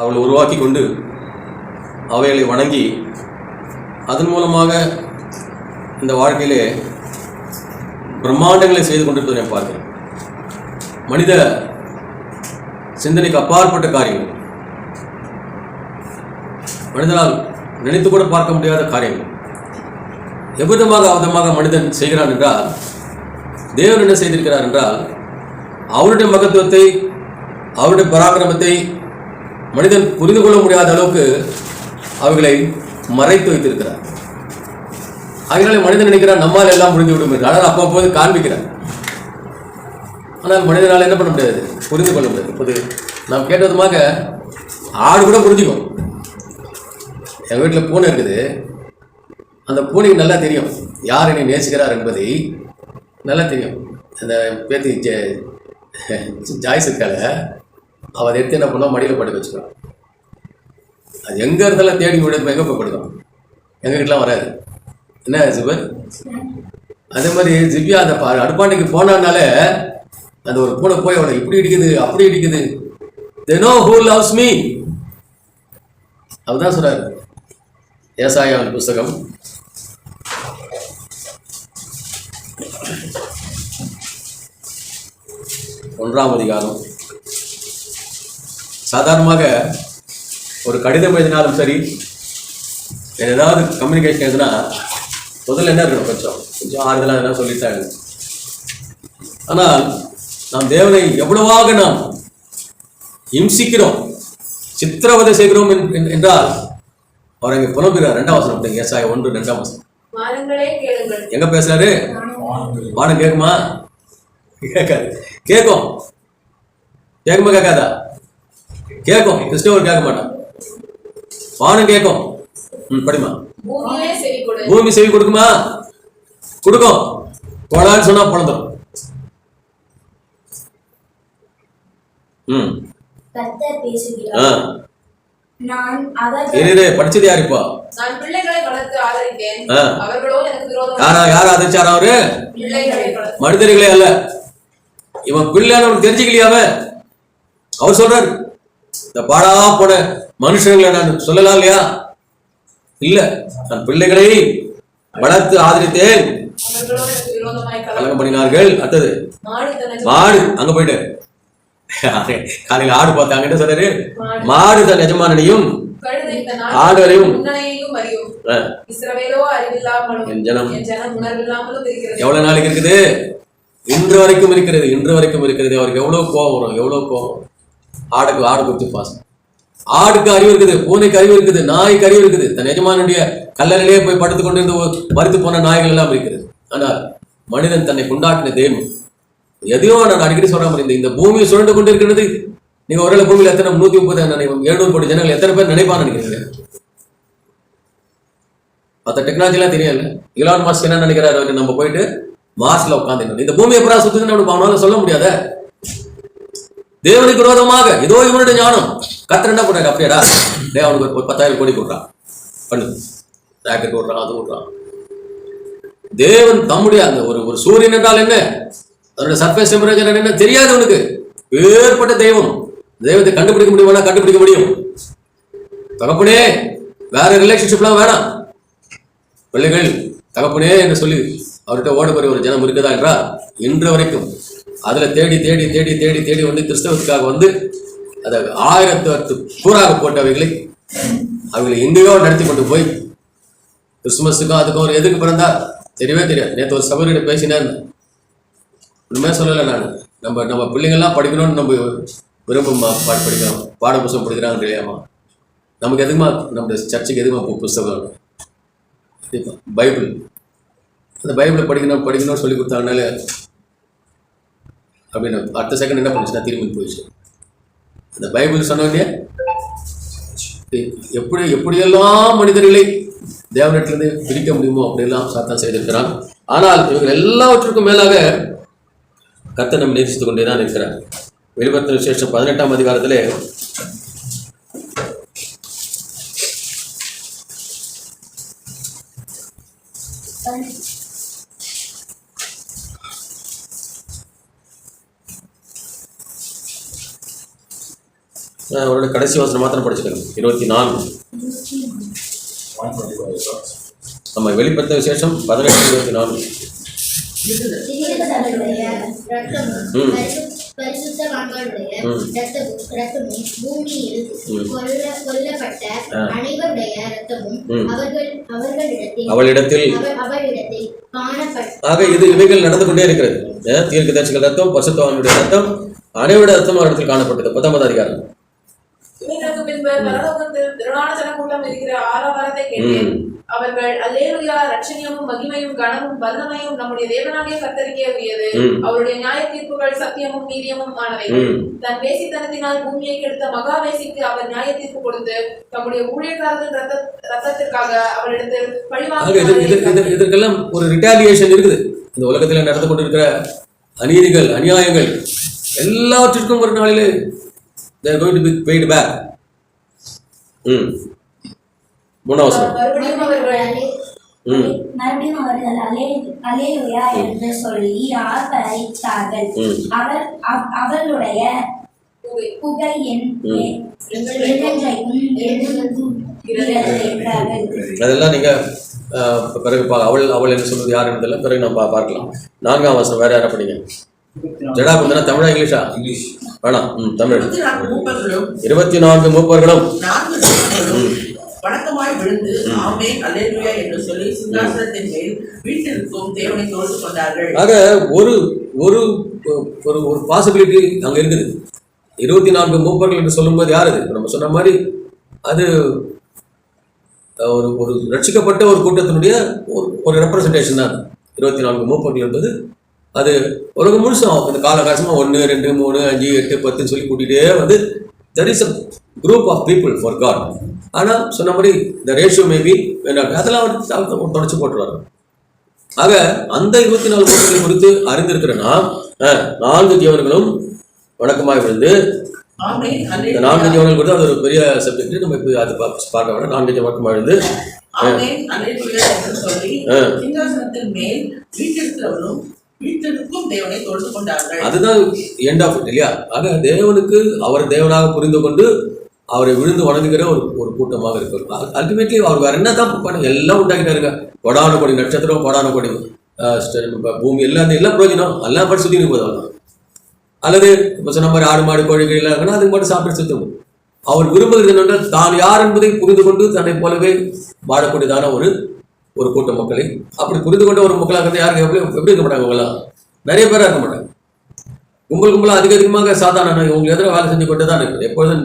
அவளை உருவாக்கி கொண்டு அவைகளை வணங்கி அதன் மூலமாக இந்த வாழ்க்கையிலே பிரம்மாண்டங்களை செய்து கொண்டிருப்பதை நான் பார்க்கிறேன். மனித சிந்தனைக்கு அப்பாற்பட்ட காரியங்கள், மனிதனால் நினைத்து கூட பார்க்க முடியாத காரியங்கள் எவ்விதமாக அவதமாக மனிதன் செய்கிறான் என்றால், தேவன் என்ன செய்திருக்கிறார் என்றால், அவருடைய மகத்துவத்தை, அவருடைய பராக்கிரமத்தை மனிதன் புரிந்து கொள்ள முடியாத அளவுக்கு அவைகளை மறைத்து வைத்திருக்கிறார். அதனால மனிதன் நினைக்கிறான் நம்மால் எல்லாம் புரிந்து விடும் என்று. ஆனால் அப்போது காண்பிக்கிறார். ஆனால் மனிதனால் என்ன பண்ண முடியாது, புரிந்து கொள்ள முடியாது. இப்போது நாம் கேட்டதுமாக ஆடு கூட புரிஞ்சுக்கும். எங்கள் வீட்டில் பூனை இருக்குது. அந்த பூனைக்கு நல்லா தெரியும் யார் என்னை நேசிக்கிறார் என்பதை நல்லா தெரியும். அந்த பேத்தி ஜாய்ஸ் இருக்கால, அவள் அதை எடுத்து என்ன பண்ணோம், மடியில் படுக்க வச்சுக்கலாம். அது எங்கே இருந்தாலும் தேடி விட எங்கே போய் படுக்கும். எங்கள் வீட்டிலாம் வராது. என்ன சிவர், அதே மாதிரி திவ்யா அந்த அடுப்பாண்டைக்கு போனான்னாலே அந்த ஒரு பூனை போய் அவளை இப்படி இடிக்குது அப்படி இடிக்குது. they know who loves me. அவதான் சொல்றாரு ஏசாயாவின் புஸ்தகம் 1ஆம் அதிகாரம். சாதாரணமாக ஒரு கடிதம் எழுதினாலும் சரி, ஏதாவது கம்யூனிகேஷன் எழுதுனா முதல்ல என்ன இருக்கணும், கொஞ்சம் ஆறுதலாக எதனா சொல்லிட்டாங்க. ஆனால் நாம் தேவனை எவ்வளவாக நாம் இம்சிக்கிறோம், சித்திரவதை செய்கிறோம் என்றால் அவர் அங்கே புலம்புகிறார். 2ஆம் வசனம், ஏசாயா 1:2 எங்க பேசுறாரு? வானம் கேட்குமா? கேட்காது. கேட்கும். கேட்குமா கேட்காதா? கேட்கும். கிறிஸ்தவர் கேட்க மாட்டான். வானம் கேட்கும். படிமா. பூமி செவி கொடுக்குமா? கொடுக்கும். கொடான்னு சொன்னா பொழந்துடும். படிச்சது யாரு? இப்போ யார ஆதரிச்சார்? அவரு மனிதர்களே அல்ல. இவன் பிள்ளைன்னு தெரிஞ்சுக்கலையாவ? அவர் சொல்றாரு, இந்த பாடா போன மனுஷங்களை நான் சொல்லலாம் இல்லையா? இல்ல, நான் பிள்ளைகளை வளர்த்து ஆதரித்தேன், கலகம் பண்ணினார்கள். அடுத்தது மாடு. அங்க போயிட்டு காலையில் ஆடு பார்த்தாங்க. என்ன சொல்றாரு? மாடு தன் எஜமானனையும் ஆடுகளையும் எவ்வளவு நாளைக்கு இருக்குது? இன்று வரைக்கும் இருக்கிறது. இன்று வரைக்கும் இருக்கிறது. அவருக்கு எவ்வளவு கோபம் வரும், எவ்வளவு கோபம். ஆடு குறித்து பாசம். ஆடுக்கு அறிவு இருக்குது, பூனைக்கு அறிவு இருக்குது, நாய்க்கு அறிவு இருக்குது. தன் எஜமானுடைய கல்லறையிலே போய் படுத்துக் கொண்டிருந்து மறுத்து போன நாய்கள் எல்லாம் இருக்கிறது. ஆனால் மனிதன் தன்னை கொண்டாட்டின தெய்வம் எதையோ நான் அடிக்கடி சொல்ற மாதிரி, இந்த பூமியை சுழண்டு கொண்டு இருக்கிறது. நீங்க ஒருவேளை பூமியில் எத்தனை 130 700 கோடி ஜனங்கள் எத்தனை பேர் நினைப்பான்னு நினைக்கிறீங்க? மற்ற டெக்னாலஜி எல்லாம் தெரியல. இலான் மாஸ்க் என்ன நினைக்கிறாரு? அவருக்கு நம்ம போயிட்டு மாஸ்ல உட்காந்து இந்த பூமியை எப்படா சுத்துதுன்னு அவனால சொல்ல முடியாத. தேவனுக்கு விரோதமாக ஏதோ இவனுடைய ஞானம். கர்த்தர் என்ன பண்றாரு? அப்படியேடா அவனுக்கு ஒரு 10,000 கோடி கொடுறான், பண்ணு, ராக்கெட் ஓடுறான், அது ஓடுறான். தேவன் தம்முடைய அந்த ஒரு சூரியன் என்றால் என்ன, அதோட சர்ஃபேஸ் டெம்பரேச்சர் என்ன தெரியாது அவனுக்கு. வேறுபட்ட தெய்வம். தெய்வத்தை கண்டுபிடிக்க முடியுமா? கண்டுபிடிக்க முடியும். தகப்பனே, வேற ரிலேஷன்ஷிப்லாம் வேணாம். பிள்ளைகள் தகப்பனே என்று சொல்லி அவர்கிட்ட ஓடப்போற ஒரு ஜனம் இருக்குதா என்றால் இன்று வரைக்கும் அதுல தேடி தேடி தேடி தேடி தேடி வந்து கிறிஸ்தவத்துக்காக வந்து அதை 1008 கூறாக போட்டவைகளை அவங்களை இன்றையோ நடத்தி கொண்டு போய் கிறிஸ்துமஸுக்கும் அதுக்கும் ஒரு எதுக்கு பிறந்தா தெரியவே தெரியாது. நேற்று ஒரு சகோதரிட்ட பேசினேன். ஒன்றுமே சொல்லலை நான். நம்ம பிள்ளைங்கள்லாம் படிக்கணும்னு நம்ம விரும்புமா? படிக்கிறோம், பாட புத்தகம் படிக்கிறாங்க இல்லையாமா? நமக்கு எதுக்குமா நம்ம சர்ச்சுக்கு எதுக்குமா புத்தகம்? பைபிள். அந்த பைபிளை படிக்கணும்னு சொல்லி கொடுத்தாங்கனால அப்படின்னு அடுத்த செகண்ட் என்ன பண்ணுச்சுன்னா திரும்பி போயிடுச்சு. அந்த பைபிள் சொன்னோடனே எப்படியெல்லாம் மனிதர்களை தேவனிடத்திலிருந்து பிரிக்க முடியுமோ அப்படியெல்லாம் சாத்தான் செய்திருக்கிறான். ஆனால் இவர்கள் எல்லாவற்றுக்கும் மேலாக கர்த்தர் நம்ம நேசித்துக் கொண்டேதான் இருக்கிறார். வெளிப்படுத்தின விசேஷம் 18ஆம் அதிகாரத்திலே அவரோட கடைசி வசனம் மாத்திரம் படிச்சுக்கணும். 24. நம்ம வெளிப்படுத்த விசேஷம் 18:24. அவளிடத்தில் ஆக இது இவைகள் நடந்து கொண்டே இருக்கிறது. தீர்க்கதரிசிகள் ரத்தம், பரிசுத்தவான்களுடைய ரத்தம், அனைவருடைய ரத்தம் அவரிடத்தில் காணப்பட்டது. 19 அதிகாரம். அவர்கள் அல்லேலூயா ரட்சணியமும் மகிமையும் கனமும் வல்லமையும் நம்முடைய தேவனாகிய கர்த்தருக்கே உரியது. அவருடைய நியாய தீர்ப்புகள் சத்தியமும் நீதியமும் ஆனவை. தன் வேசித்தனத்தினால் பூமியை கெடுத்த மகாவேசிக்கு அவர் நியாய தீர்ப்பு கொடுத்து தம்முடைய ஊழியக்காரர்கள் ரத்தத்திற்காக அவரிடத்தில் பழிவாங்க. இதற்கெல்லாம் ஒரு ரிட்டாலியேஷன் இருக்குது. இந்த உலகத்தில் நடந்து கொண்டிருக்கிற அநீதிகள், அநியாயங்கள் எல்லாவற்றிற்கும் ஒரு நாளிலே they are going to be paid back. 3 வசனம். மறுபடியும் அவர்கள் அல்லேலூயா என்று சொல்லி ஆர்ப்பரித்தார்கள். அவர்களுடைய புகை அதெல்லாம் நீங்க பிறகு அவள் என்று சொல்வது யார் என்பதில்லை, பிறகு நம்ம பார்க்கலாம். 4ஆம் வசனம். வேற யாரா படிங்க. ஜடா குந்தனா தமிழா இங்கிலீஷா? இங்கிலீஷ் வேணாம், தமிழ். 24 மூப்பர்களும் வணக்கமாய் விழுந்து ஆமென் அல்லேலூயா என்று சொல்லி சிங்காசனத்தின் மேல் வீட்டிற்கும் தேவனை தொழுது கொண்டார்கள். ஆக ஒரு ஒரு ஒரு பாசிபிலிட்டி அங்க இருக்குது. 24 மூப்பர்கள் என்று சொல்லும்போது யார் அது? நம்ம சொன்ன மாதிரி அது ஒரு ஒரு ரட்சிக்கப்பட்ட ஒரு கூட்டத்தினுடைய ஒரு ரெப்ரசன்டேஷன் தான். 24 மூப்பர்கள் என்பது அது உலகம் முழுசும் இந்த காலகாலமாக 1, 2, 3, 5, 8, 10 சொல்லி கூட்டிகிட்டே வந்து there is a group of people for God. ஆனால் சொன்ன மாதிரி இந்த ரேஷியோ மேபி அதெல்லாம் தொடச்சு போட்டுருவாங்க. ஆக அந்த 24 மூப்பர்களை குறித்து அறிந்திருக்கிறேன்னா 4 ஜீவன்களும் வணக்கமாக விழுந்து, இந்த 4 ஜீவன்கள் குறித்து அது ஒரு பெரிய சப்ஜெக்ட். நம்ம இப்போ அது பார்க்க வேண்டாம். 4 ஜீவன் வணக்கமாக விழுந்து அதுதான் எண்ட் ஆஃப் இட் இல்லையா? ஆக தேவனுக்கு அவர் தேவனாக புரிந்து கொண்டு அவரை விழுந்து வணங்குகிற ஒரு கூட்டமாக இருக்கிறார். அல்டிமேட்லி அவர் வேற என்ன தான் பண்ண எல்லாம் உண்டாக்கிட்டாருங்க. கொடான கொடி நட்சத்திரம், கொடான கொடி பூமி, எல்லாம் பிரயோஜனம் எல்லாம் படி சுற்றி போதும். அல்லது இப்போ சொன்ன மாதிரி ஆடு மாடு கோழிகள் எல்லாம் இருக்குன்னா அதுக்கு மட்டும் சாப்பிட்டு சுத்தம். அவர் விரும்புகிறது என்னென்றால் தான் யார் என்பதை புரிந்து கொண்டு தன்னை போலவே வாழக்கூடியதான ஒரு கூட்ட மக்களை, அப்படி புரிந்து கொண்ட ஒரு மக்களாக இருந்தால் யாருக்கு எப்படி இருக்க மாட்டாங்க? அவங்களாம் நிறைய பேராக இருக்க மாட்டாங்க. கும்பலாக அதிகமாக சாதாரண உங்களுக்கு எதிராக வேலை செஞ்சு கொண்டு தான் இருக்குது. எப்பொழுதும்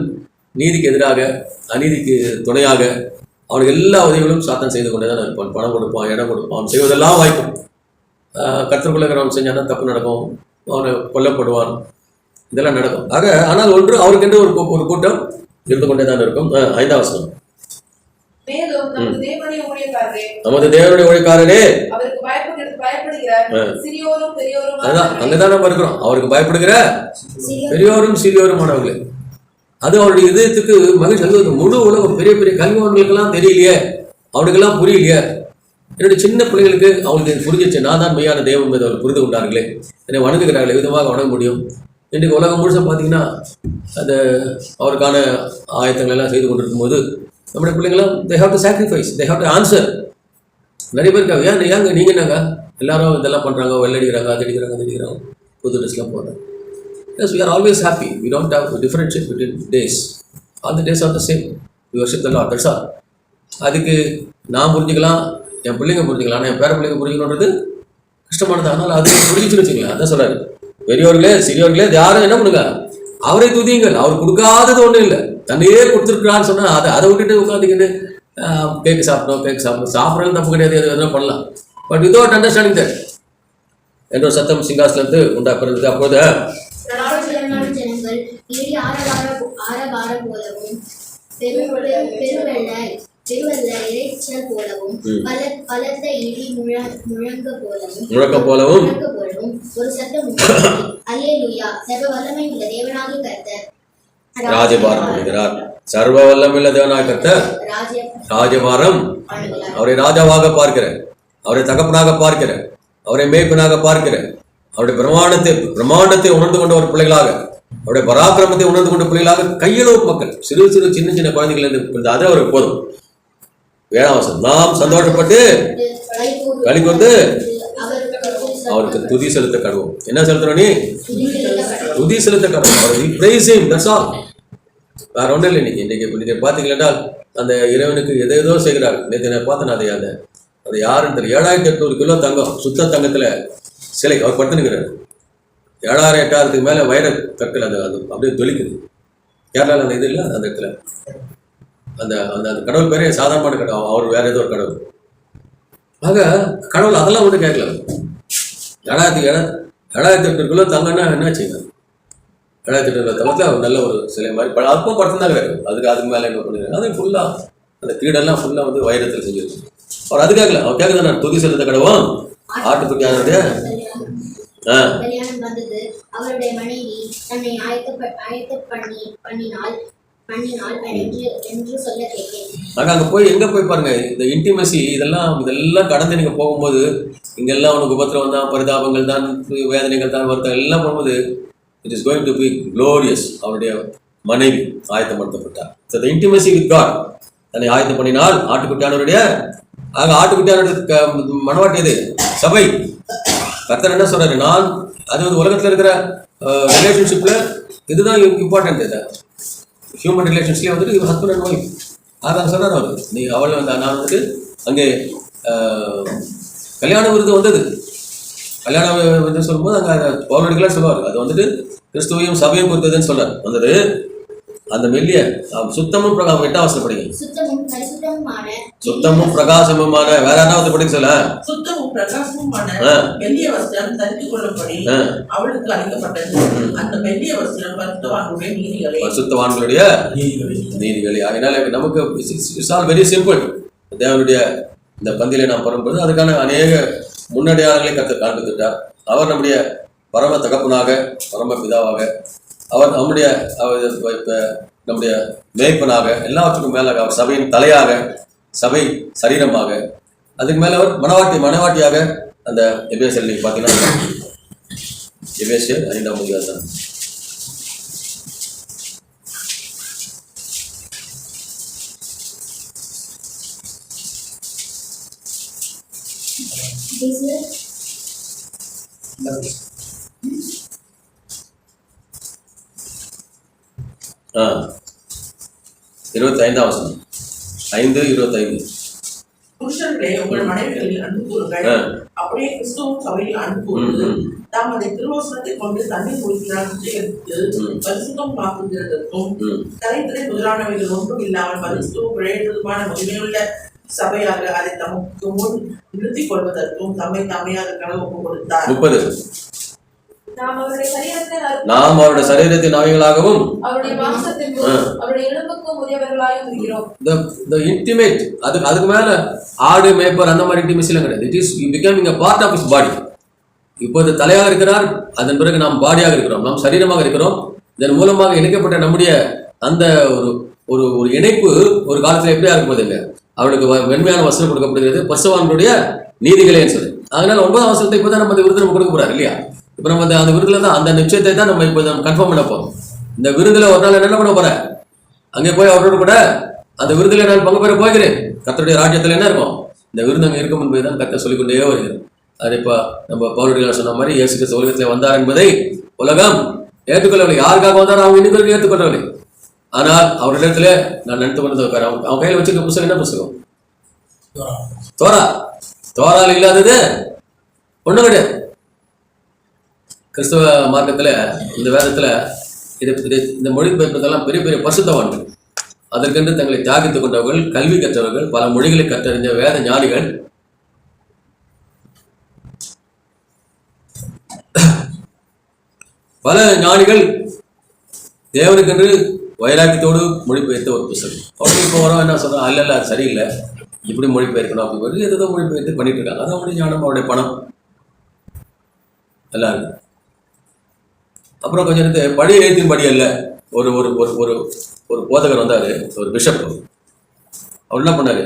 நீதிக்கு எதிராக, அநீதிக்கு துணையாக அவனுக்கு எல்லா உதவிகளும் சாத்தான் செய்து கொண்டே தான் இருப்பான். பணம் கொடுப்பான், இடம் கொடுப்பான், அவன் செய்வதெல்லாம் வாய்க்கும். கர்த்தருக்குள்ளவன் செஞ்சானா தப்பு நடக்கும், அவனை கொல்லப்படுவான், இதெல்லாம் நடக்கும். ஆக ஆனால் ஒன்று அவருக்கென்று ஒரு கூட்டம் இருந்து கொண்டே தான் இருக்கும். 5ஆம் வசனம். நமது தேவனுடைய ஊழியக்காரரே, அதான் அங்கதான் நம்ம இருக்கிறோம். அவருக்கு பயப்படுகிற பெரியோரும் சிறியோருமானவர்களே. அது அவருடைய இதயத்துக்கு மகிழ்ச்சி. அது முழு உலகம் பெரிய பெரிய கல்வியாளர்களுக்கெல்லாம் தெரியலையே, அவனுக்கெல்லாம் புரியலையே. என்னுடைய சின்ன பிள்ளைகளுக்கு அவங்களுக்கு புரிஞ்சிச்சு, நான் தான் மெய்யான தெய்வம் மீது அவர் புரிந்து கொண்டார்களே, என்னை வணங்குகிறார்களே, விதமாக வணங்க முடியும். இன்றைக்கு உலகம் முழுச பார்த்தீங்கன்னா அந்த அவருக்கான ஆயத்தங்கள் எல்லாம் செய்து கொண்டிருக்கும் போது நம்முடைய பிள்ளைங்களாம் they have to sacrifice, they have to answer. நிறைய பேர் இருக்காங்க, ஏங்க நீங்கள் என்னங்க எல்லாரும் இதெல்லாம் பண்ணுறாங்க, வெள்ளடிக்கிறாங்க, அது அடிக்கிறாங்க, புது ட்ரெஸ்லாம் போடுறாங்க. Yes, we are always happy. We don't have to differentiate between days. All the days are the same. We worship the Lord. That's all. அதுக்கு நான் புரிஞ்சுக்கலாம், என் பிள்ளைங்க புரிஞ்சுக்கலாம், ஆனால் என் பேர பிள்ளைங்க புரிஞ்சுக்கணுன்றது கஷ்டமானது. ஆனால் அது புரிஞ்சுச்சுன்னு வச்சுக்கலாம். அதான் சொல்கிறாரு, பெரியோர்களே சிறியோர்களே யாரும் என்ன பண்ணுங்க, அவரை துதியுங்கள். அவர் கொடுக்காதது ஒன்றும் இல்லை, தன்னையே கொடுத்துருக்கிறான்னு சொன்னால் அதை விட்டுட்டு உட்காந்துக்கிட்டு கேக்கு சாப்பிட்றோம் சாப்பிட்றது தப்பு கிடையாது, அது எதுவும் பண்ணலாம். பட் வித்வுட் அண்டர்ஸ்டாண்டிங் தட் என்ற ஒரு சத்தம் சிங்காசனத்து உண்டாக்குறது. அப்போது முழக்கம் போலவும் ஒரு சத்தம் அல்லேலூயா சர்வ வல்லமை உள்ள தேவனாகிய கர்த்தர் ராஜபாரம் பண்ணுகிறார். சர்வ வல்லமையுள்ள தேவனாகிய கர்த்தர் ராஜபாரம், அவரை ராஜாவாக பார்க்கிறேன், அவரை தகப்பனாக பார்க்கிறேன், அவரை மேய்ப்பனாக பார்க்கிறேன், அவருடைய பிரமாண்டத்தை உணர்ந்து கொண்ட ஒரு பிள்ளைகளாக அவருடைய பராக்கிரமத்தை உணர்ந்து கொண்ட பிள்ளைகளாக கையளவு மக்கள், சிறு சிறு சின்ன சின்ன குழந்தைகள் இருந்து அது அவருக்கு போதும். 7ஆம் வசனம், நாம் சந்தோஷப்பட்டு களி கொண்டு அவருக்கு துதி செலுத்த கடவுள். என்ன செலுத்தணும்? நீ துதி செலுத்த கடவுள். வேற ஒன்றும் இல்லை. இன்னைக்கு பார்த்தீங்கன்னா அந்த இறைவனுக்கு எதேதோ செய்கிறார். நேற்று நான் பார்த்தேன் அதை யாருன்னு தெரியல. 7800 கிலோ தங்கம், சுத்த தங்கத்துல சிலை அவர் படுத்துனுக்கிறார். 7000-8000 மேல வைர கற்கள் அந்த அப்படியே தொலிக்குது. கேரளாவில் அந்த இது இல்லை, அந்த இடத்துல அந்த அந்த கடவுள் பேரே சாதாரணமான கடவுள், அவர் வேற ஏதோ ஒரு கடவுள். ஆக கடவுள் அதெல்லாம் ஒன்றும் கேட்கல. 7800 கிலோ தங்கம்னா என்ன செய்யுங்க? 7800 கிலோ தங்கத்தில் அவர் நல்ல ஒரு சிலை மாதிரி அப்போ படுத்துதான் கிடையாது. அதுக்கு மேலே என்ன பண்ணிருக்காங்க, அது ஃபுல்லாக அந்த கீடெல்லாம் ஃபுல்லாக வந்து வைரத்தில் செஞ்சிருக்கு. அவர் அது கேட்கல. அவர் கேட்குறது நான் துதி செலுத்த கடவுள் ஆட்டுக்குட்டியானுடைய கல்யாணம் வந்தது. அவருடைய மனைவி தன்னை ஆயத்த பண்ணினாள் என்று சொல்ல கேட்டேன். ஆனா அங்க போய் எங்க போய் பாருங்க, இந்த இன்டிமசி இதெல்லாம் கடந்து நீங்க போகும்போது இங்கெல்லாம் உனக்கு உபத்திரம் தான், பரிதாபங்கள் தான், வேதனைகள் தான், வருத்தம் எல்லாம் போகும்போது it is going to be glorious. அவருடைய மனைவி ஆயத்தப்படுத்தப்பட்டார். So the intimacy with God, தன்னை ஆயத்தம் பண்ணினால் ஆட்டுக்குட்டியானவருடைய ஆட்டுக்குட்டியானவருடைய மனவாட்டி எது? சபை. கர்த்தர் என்ன சொல்றாரு? நான் அது வந்து உலகத்தில் இருக்கிற ரிலேஷன்ஷிப்ல இதுதான் இம்பார்ட்டன்ட். இது ஹியூமன் ரிலேஷன்ஸ்லேயே வந்துட்டு ஹஸ்பண்ட் அண்ட் ஒய்ஃப். அதான் சொல்றாரு அவர். நீ அவள் வந்து நான் வந்துட்டு அங்கே கல்யாண விருது வந்தது. கல்யாண விருது சொல்லும்போது அங்கே பௌரடிகளாக சொல்லுவார். அது வந்துட்டு கிறிஸ்துவையும் சபையும் கொடுத்ததுன்னு சொல்றாரு. வந்தது அந்த மெல்லிய சுத்தமும் 8ஆம் வசனம் படிங்க. சுத்தமும் பிரகாசமுமான வேற யாராவது படிக்க சொல்ல. சுத்தமும் பிரகாசமுமான மெல்லிய வஸ்திரம் தரித்து கொள்ளும்படி அவளுக்கு அளிக்கப்பட்டது. அந்த மெல்லிய வஸ்திரம் பரிசுத்தவான்களுடைய நீதிகளே. பரிசுத்தவான்களுடைய நீதிகளே. அதனால நமக்கு இட்ஸ் ஆல் வெரி சிம்பிள். தேவனுடைய இந்த பந்தியில நாம் பரும்போது அதுக்கான அநேக முன்னடையாளர்களை கர்த்தர் காண்பித்துட்டார். அவர் நம்முடைய பரம தகப்பனாக, பரம பிதாவாக, அவர் நம்முடைய மேய்ப்பனாக, எல்லாவற்றுக்கும் மேலாக அவர் சபையின் தலையாக, சபை சரீரமாக, அதுக்கு மேல அவர் மனவாட்டியாக. அந்த எபேசியர் நீங்க பார்த்தீங்கன்னா எபேசியர் 5ஆம் அதிகாரம் தான். 25ஆம் வசனம் 5:25. புருஷர்களே, உங்கள் மனைவிகளில் அன்பு கூறுங்கள், அப்படியே கிறிஸ்துவும் சபையில் அன்பு கூர்ந்து தமது திருவசனத்தை கொண்டு தண்ணீர் குடிக்கிறார் பரிசுத்தம் பார்க்கிறதற்கும் தரைத்திரை முதலானவைகள் ஒன்றும் இல்லாமல் பரிசுத்தமும் பிழைத்ததுமான மகிமையுள்ள சபையாக அதை தமக்கு முன் நிறுத்திக் கொள்வதற்கும் தம்மை தாமையாக கனவு கொடுத்தார். 30. நாம் அவருடைய சரீரத்தின் அவைகளாகவும் இன்டிமேட். அதுக்கு மேல ஆடு மேய்ப்பர் அந்த மாதிரி இன்டிமேசிலாம் கிடையாது. It is becoming a part of his body. இப்போது தலையாக இருக்கிறார், அதன் பிறகு நாம் பாடியாக இருக்கிறோம், நாம் சரீரமாக இருக்கிறோம். இதன் மூலமாக இணைக்கப்பட்ட நம்முடைய அந்த ஒரு ஒரு இணைப்பு ஒரு காலத்துல எப்படியா இருக்கும் போதுங்க, அவனுக்கு வெண்மையான வசனம் கொடுக்கப்படுகிறது, பரிசுத்தவான்களுடைய நீதிகளேன்னு சொல்லி. அதனால 9ஆம் வசனத்தை இப்போதான் நம்ம அந்த விருது நம்ம கொடுக்க போறாரு இல்லையா? இப்போ நம்ம அந்த விருதுல தான் அந்த நிச்சயத்தை தான் நம்ம இப்போ கன்ஃபார்ம் பண்ண போறோம். இந்த விருதுல ஒரு நாள் என்ன பண்ண போறேன், அங்கே போய் அவரோட கூட அந்த விருதுல நான் பங்கு பெற போகிறேன். கர்த்தருடைய ராஜ்யத்துல என்ன இருக்கும், இந்த விருந்து அங்கே இருக்கும் என்பதை தான் கர்த்தர் சொல்லிக்கொண்டே வருகிறேன். அது இப்போ நம்ம பவுலடிகள் சொன்ன மாதிரி இயேசு கிறிஸ்து உலகத்தில் வந்தார் என்பதை உலகம் ஏற்றுக்கொள்ளவில்லை. யாருக்காக வந்தாரோ அவங்க இன்னைக்கு ஏற்றுக்கொள்ளவில்லை. ஆனால் அவரிடத்துல நான் நினைத்து கொண்டு அவன் கையில் வச்சிருக்க புத்தகம் என்ன புத்தகம்? தோரால் இல்லாதது ஒண்ணும் கிடையாது. கிறிஸ்தவ மார்க்கத்துல இந்த வேதத்துல இந்த மொழிபெயர்ப்பதெல்லாம் பெரிய பெரிய பரிசுத்தவான்கள், அதற்கென்று தங்களை தியாகித்துக் கொண்டவர்கள், கல்வி கற்றவர்கள், பல மொழிகளை கற்றறிஞ்ச வேத ஞானிகள், பல ஞானிகள் தேவனுக்கென்று வைராக்கியத்தோடு மொழிபெயர்த்த ஒரு புத்தகம். அவங்க இப்போ வரோம் என்ன சொல்றோம், அல்ல அது சரியில்லை, இப்படி மொழிபெயர்க்கணும் அப்படின்னு எதோ மொழிபெயர்த்து பண்ணிட்டு இருக்காங்க. அது அவருடைய ஞானம், அவருடைய பணம் எல்லாம் இருக்கு. அப்புறம் கொஞ்சம் நேரத்து பழைய எழுத்தின் படி அல்ல, ஒரு ஒரு ஒரு ஒரு போதகர் வந்தாரு, ஒரு பிஷப். அவர் என்ன பண்ணாரு,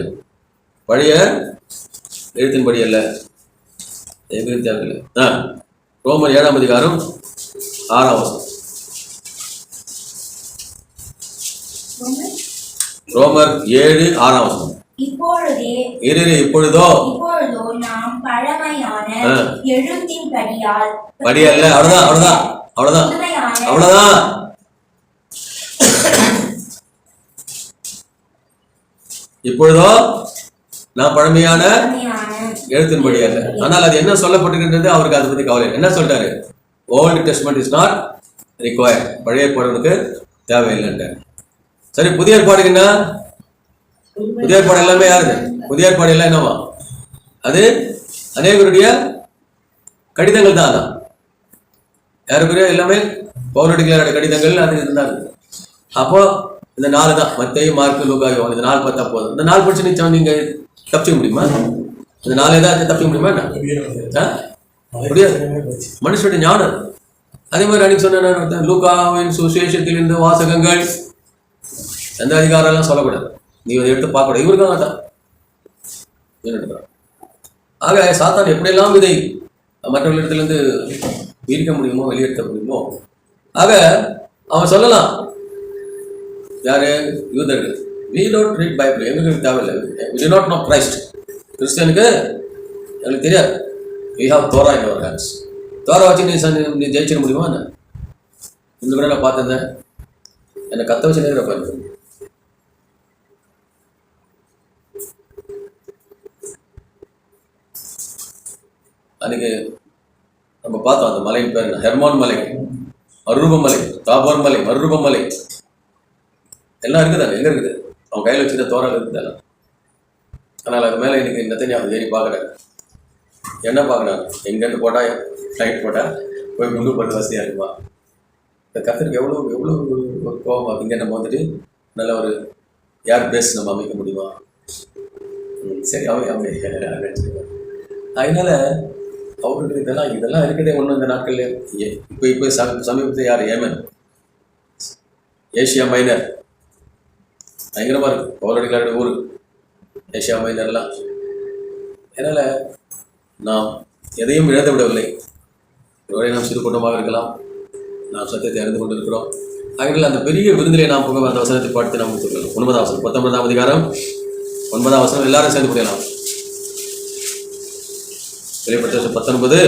பழைய எழுத்தின் படி அல்ல, தேவையில்லை. ரோமர் 7ஆம் அதிகாரம் 6ஆம் வசனம். ரோமர் 7:6. இப்பொழுதோ நாம் பழமையான எழுத்தின் படி அல்ல. அவ்வளவுதான். இப்பொழுதோ நான் பழமையான எழுத்தின்படி அல்ல. ஆனால் அது என்ன சொல்லப்பட்டிருக்கின்றது அவருக்கு அதை பத்தி கவலை. என்ன சொல்றாரு? Old testament is not required. பழைய ஏற்பாடுக்கு தேவையில்லைன்ட்டு. சரி, புதிய ஏற்பாடு என்ன? புதிய ஏற்பாடு எல்லாமே யாருது? புதிய ஏற்பாடு எல்லாம் என்னவா? அது அநேகருடைய கடிதங்கள் தான். அதான் யாருக்குரிய எல்லாமே பவுலடிகளாருடைய கடிதங்கள் அது இருந்தாரு. அப்போ இந்த 4 தான், மத்தேயு, மார்க்கு, லூக்கா, யோவான். இந்த 4 பார்த்தா போதும். இந்த 4 படிச்சு நீங்க தப்பிக்க முடியுமா? இந்த 4 ஏதாவது தப்பிக்க முடியுமா? முடியாது. மனுஷனுடைய ஞானம். அதே மாதிரி அன்னைக்கு சொன்ன லூக்காவின் சுவிசேஷத்திலிருந்து வாசகங்கள் எந்த அதிகாரம் எல்லாம் சொல்லக்கூடாது. நீ அதை எடுத்து பார்க்கக்கூடாது. இவருக்காக தான். ஆக சாத்தான் எப்படியெல்லாம் இதை மற்றவர்களிடத்திலிருந்து ஈர்க்க முடியுமோ, வெளியேற்ற முடியுமோ. ஆக அவன் சொல்லலாம், யாரு? யூதர்கள். we don't read Bible. எங்களுக்கு தேவையில்லை. we do not know Christ. கிறிஸ்டியனுக்கு எங்களுக்கு தெரியாது. we have Torah in our hands. Torah வச்சு நீ ஜெயிச்சிட முடியுமா? இந்த கூட நான் பார்த்துருந்தேன். என்னை கத்த வச்சு நேரம் பாருங்க. அன்னைக்கு நம்ம பார்த்தோம் அந்த மலையின் பேர் ஹெர்மான் மலை, மறுரூப மலை, தாபோர் மலை, மறுரூப மலை எல்லாம் இருக்குதாங்க. எங்க இருக்குது? அவன் கையில் வச்சுட்டு தோரால் இருக்குதாங்க. ஆனால் அது மேலே இன்னைக்கு நெத்தனியாஹு ஏறி பார்க்குறாரு. என்ன பார்க்குறாரு? எங்கேருந்து போட்டால் ஃப்ளைட் போட்டால் போய் முன்னு போட்டு வசதியாக இருக்குமா? இந்த கத்தருக்கு எவ்வளோ ஒரு கோபம். இங்கே நம்ம வந்துட்டு நல்ல ஒரு ஏர் பேஸ் நம்ம அமைக்க முடியுமா? சரி, அதனால அவருக்கு இதெல்லாம் இருக்கிறதே ஒன்றும் இந்த நாட்கள்ல. இப்போ சமீபத்தில் யார்? ஏமன், ஏசியா மைனர் பயங்கரமாக இருக்கு. பவுலடிகளாருடைய ஊர் ஏசியா மைனர்லாம். அதனால் நாம் எதையும் இழந்து விடவில்லை. ஒரே நாம் சிறு கூட்டமாக இருக்கலாம். நாம் சத்தியத்தை அறிந்து கொண்டிருக்கிறோம். அதனால் அந்த பெரிய விருந்திலே நாம் புக அந்த வசனத்தை பார்த்து நாம் கொடுத்துருக்கலாம். 9ஆம் வசனம், 19ஆம் அதிகாரம் 9ஆம் வசனம் எல்லாரும் சேர்ந்து படிக்கலாம். வெளிப்படுத்தின 19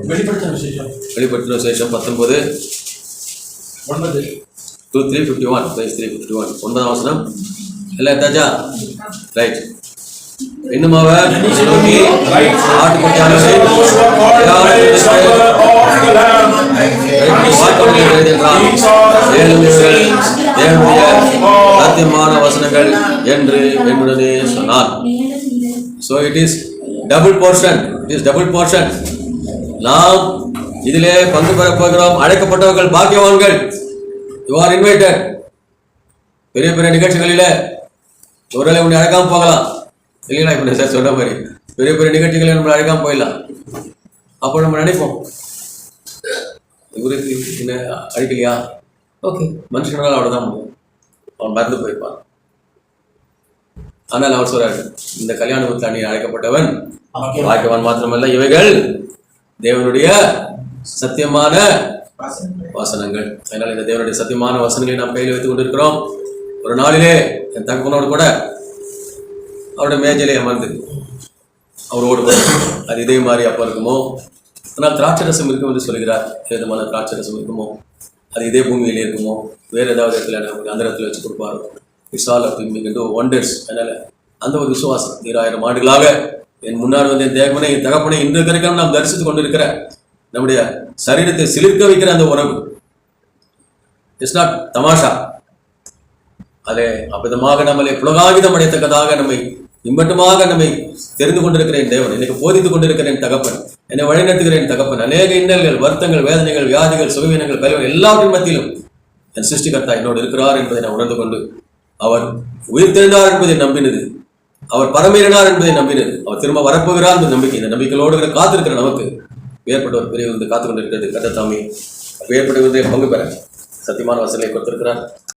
வெளிப்படுத்தின விசேஷம் 19 351 351 9ஆம் வசனம் எல்லாம் எடுத்தாச்சா? ரைட். இன்னும் அவர் நோக்கி சாத்தியமான வசனங்கள் என்று என்னுடனே சொன்னார். So it is double portion. It is double portion. நாம் இதிலே பங்கு பெறப் போகிறோம். அழைக்கப்பட்டவர்கள் பாக்கியவான்கள். You are invited. பெரிய பெரிய நிகழ்ச்சிகளில் ஒருவேளை உன்னை அழைக்காம போகலாம். இல்லைங்களா? இப்போ சார் சொல்ற மாதிரி பெரிய பெரிய நிகழ்ச்சிகளை நம்மளை அழைக்காம போயிடலாம். அப்போ நம்ம நினைப்போம், இவருக்கு என்ன அழைக்கலையா? ஓகே, மனுஷனால் அவ்வளோதான் முடியும். அவன் மறந்து போயிருப்பான். ஆனால் அவர் சொல்றாரு, இந்த கல்யாணத்தில் நீ அழைக்கப்பட்டவன் பாக்கியவான் மாத்திரமல்ல, இவைகள் தேவனுடைய சத்தியமான வசனங்கள். அதனால் இந்த தேவனுடைய சத்தியமான வசனங்களை நாம் கையில் வைத்துக் கொண்டிருக்கிறோம். ஒரு நாளிலே என் தகப்பனோடு கூட அவருடைய மேஜையிலே அமர்ந்து அவரோடு அது இதே மாதிரி அப்போ இருக்குமோ. ஆனால் திராட்சரசம் இருக்கும் என்று சொல்கிறார். விதமான திராட்சரசம் இருக்குமோ, அது இதே பூமியிலே இருக்குமோ, வேறு ஏதாவது இடத்துல நமக்கு அந்த இடத்துல வச்சு கொடுப்பாரோ. It's all of him to wonders. அதனால அந்த ஒரு விசுவாசம் 2000 ஆண்டுகளாக என் முன்னாடி வந்து என் தேவனை, என் தகப்பனை இன்று வரைக்கும் நாம் தரிசித்துக் கொண்டிருக்கிற நம்முடைய சரீரத்தை சிலிர்க்க வைக்கிற அந்த உணவு இட்ஸ் நாட் தமாஷா. அதே அபிதமாக நம்மளை புலகாகிதம் அடையத்தக்கதாக நம்மை இம்மட்டுமாக நம்மை தெரிந்து கொண்டிருக்கிற என் தேவன், எனக்கு போதித்துக் கொண்டிருக்கிற என் தகப்பன், என்னை வழிநடத்துகிற என் தகப்பன், அநேக இன்னல்கள், வருத்தங்கள், வேதனைகள், வியாதிகள், சுகவீனங்கள், பலவீனங்கள் எல்லாவற்றின் மத்தியிலும் என் சிருஷ்டிகர்த்தா என்னோடு இருக்கிறார் என்பதை நான் உணர்ந்து கொண்டு, அவர் உயிர் தெரிந்தார் என்பதை நம்பினது, அவர் பரமேறினார் என்பதை நம்பினது, அவர் திரும்ப வரப்போகிறார் என்ற நம்பிக்கை, இந்த நம்பிக்கையோடு காத்திருக்கிற நமக்கு ஏற்பட்ட ஒரு பெரிய வந்து காத்துக் கொண்டிருக்கிறது. கர்த்தர் தாமே ஏற்பட்ட பங்கு பெற சத்தியமான வசதியை கொடுத்திருக்கிறார்.